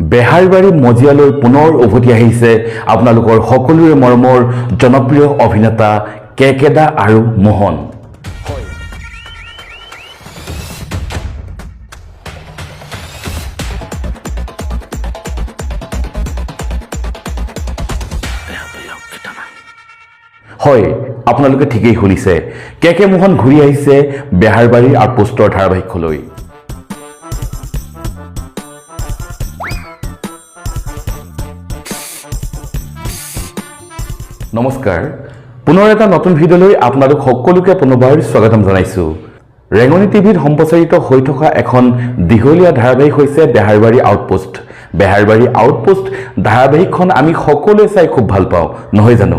বেহাৰবাৰী মজিয়ালৈ পুনৰ উভতি আহিছে আপোনালোকৰ সকলোৰে মৰমৰ জনপ্ৰিয় অভিনেতা কেকেদা আৰু মোহন। হয়, আপোনালোকে ঠিকেই শুনিছে, কেকে মোহন ঘূৰি আহিছে বেহাৰবাৰীৰ আউটপোষ্টৰ ধাৰাবাহিকলৈ। নমস্কাৰ, পুনৰ এটা নতুন ভিডিঅ'লৈ আপোনালোক সকলোকে পুনৰবাৰ স্বাগতম জনাইছোঁ। ৰেঙনি টিভিত সম্প্ৰচাৰিত হৈ থকা এখন দীঘলীয়া ধাৰাবাহিক হৈছে বেহাৰবাৰী আউটপোষ্ট। বেহাৰবাৰী আউটপোষ্ট ধাৰাবাহিকখন আমি সকলোৱে চাই খুব ভাল পাওঁ, নহয় জানো?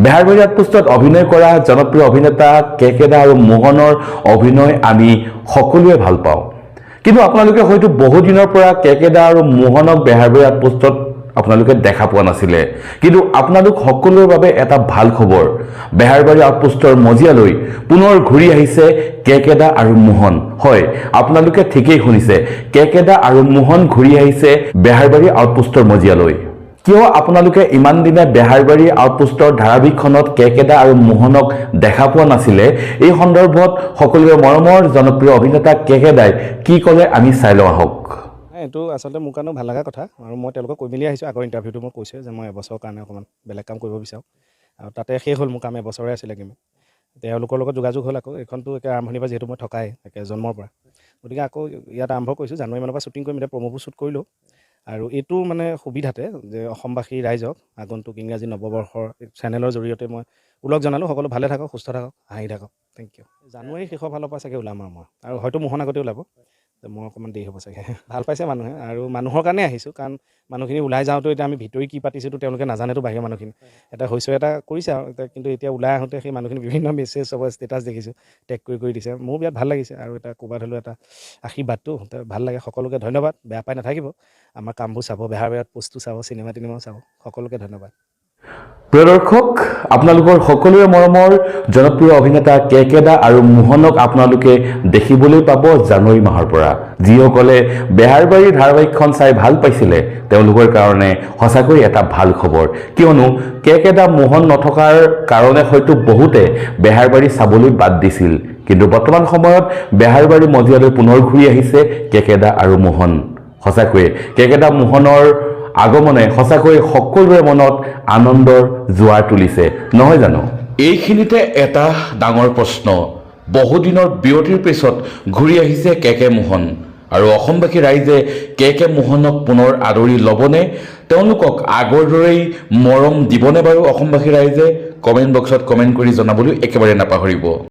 বেহাৰবাৰী আউটপোষ্টত অভিনয় কৰা জনপ্ৰিয় অভিনেতা কেকেদা আৰু মোহনৰ অভিনয় আমি সকলোৱে ভাল পাওঁ। কিন্তু আপোনালোকে হয়তো বহুদিনৰ পৰা কেকেদা আৰু মোহনক বেহাৰবাৰী আউটপোষ্টত আপোনালোকে দেখা পোৱা নাছিলে। কিন্তু আপোনালোক সকলোৰে বাবে এটা ভাল খবৰ, বেহাৰবাৰী আউটপোষ্টৰ মজিয়ালৈ পুনৰ ঘূৰি আহিছে কেকেদা আৰু মোহন। হয়, আপোনালোকে ঠিকেই শুনিছে, কেকেদা আৰু মোহন ঘূৰি আহিছে বেহাৰবাৰী আউটপোষ্টৰ মজিয়ালৈ। কিয় আপোনালোকে ইমান দিনে বেহাৰবাৰী আউটপোষ্টৰ ধাৰাবাহিকখনত কেকেদা আৰু মোহনক দেখা পোৱা নাছিলে, এই সন্দৰ্ভত সকলোৰে মৰমৰ জনপ্ৰিয় অভিনেতা কেকেদাই কি ক'লে আমি চাই লওঁ আহক। এইটো আচলতে মোৰ কাৰণেও ভাল লগা কথা, আৰু মই তেওঁলোকক কৈ মেলি আহিছোঁ। আগৰ ইণ্টাৰভিউটো মই কৈছোঁ যে মই এবছৰৰ কাৰণে অকণমান বেলেগ কাম কৰিব বিচাৰোঁ, আৰু তাতে শেষ হ'ল মোৰ কাম, এবছৰে আছিলে কিমান। তেওঁলোকৰ লগত যোগাযোগ হ'ল আকৌ, এইখনতো একে আৰম্ভণিৰ পৰা যিহেতু মই থকাই একে জন্মৰ পৰা, গতিকে আকৌ ইয়াত আৰম্ভ কৰিছোঁ। জানুৱাৰী মানৰ পৰা শ্বুটিং কৰিম, এতিয়া প্ৰম'বোৰ শ্বুট কৰিলোঁ। আৰু এইটো মানে সুবিধাতে যে অসমবাসী ৰাইজক আগন্তুক ইংৰাজী নৱবৰ্ষৰ চেনেলৰ জৰিয়তে মই ওলগ জনালোঁ, সকলো ভালে থাকক, সুস্থ থাকক, হাঁহি থাকক। Thank U. জানুৱাৰী শেষৰ ফালৰ পৰা চাগে ওলাম আৰু হয়তো মোহন আগতে ওলাব, মই অকণমান দেৰি হ'ব চাগে। ভাল পাইছে মানুহে, আৰু মানুহৰ কাৰণে আহিছোঁ, কাৰণ মানুহখিনি ওলাই যাওঁতে এতিয়া আমি ভিতৰি কি পাতিছিলোঁ তেওঁলোকে নাজানেতো, বাহিৰৰ মানুহখিনি এটা হৈছে এটা কৰিছে আৰু কিন্তু এতিয়া ওলাই আহোঁতে সেই মানুহখিনি বিভিন্ন মেছেজ চবৰ ষ্টেটাছ দেখিছোঁ, টেগ কৰি দিছে। মোৰ বিৰাট ভাল লাগিছে, আৰু এটা ক'ৰবাত হ'লেও এটা আশীৰ্বাদটো ভাল লাগে। সকলোকে ধন্যবাদ, বেয়া পাই নাথাকিব, আমাৰ কামবোৰ চাব, বেহাৰবাৰী আউটপোষ্টটো চাব, চিনেমা টিনেমাও চাব, সকলোকে ধন্যবাদ। প্ৰিয় দৰ্শক, আপোনালোকৰ সকলোৰে মৰমৰ জনপ্ৰিয় অভিনেতা কেকেদা আৰু মোহনক আপোনালোকে দেখিবলৈ পাব জানুৱাৰী মাহৰ পৰা। যিসকলে বেহাৰবাৰী ধাৰাবাহিকখন চাই ভাল পাইছিলে তেওঁলোকৰ কাৰণে সঁচাকৈ এটা ভাল খবৰ, কিয়নো কেকেদা মোহন নথকাৰ কাৰণে হয়তো বহুতে বেহাৰবাৰী চাবলৈ বাদ দিছিল। কিন্তু বৰ্তমান সময়ত বেহাৰবাৰী মজিয়ালৈ পুনৰ ঘূৰি আহিছে কেকেদা আৰু মোহন। সঁচাকৈয়ে কেকেদা মোহনৰ আগমনে সঁচাকৈ সকলোৰে মনত আনন্দৰ জোৱাৰ তুলিছে, নহয় জানো? এইখিনিতে এটা ডাঙৰ প্ৰশ্ন, বহুদিনৰ বিৰতিৰ পিছত ঘূৰি আহিছে কেকে মোহন, আৰু অসমবাসী ৰাইজে কেকে মোহনক পুনৰ আদৰি ল'বনে? তেওঁলোকক আগৰ দৰেই মৰম দিবনে বাৰু অসমবাসী ৰাইজে? কমেণ্ট বক্সত কমেণ্ট কৰি জনাবলৈ একেবাৰে নাপাহৰিব।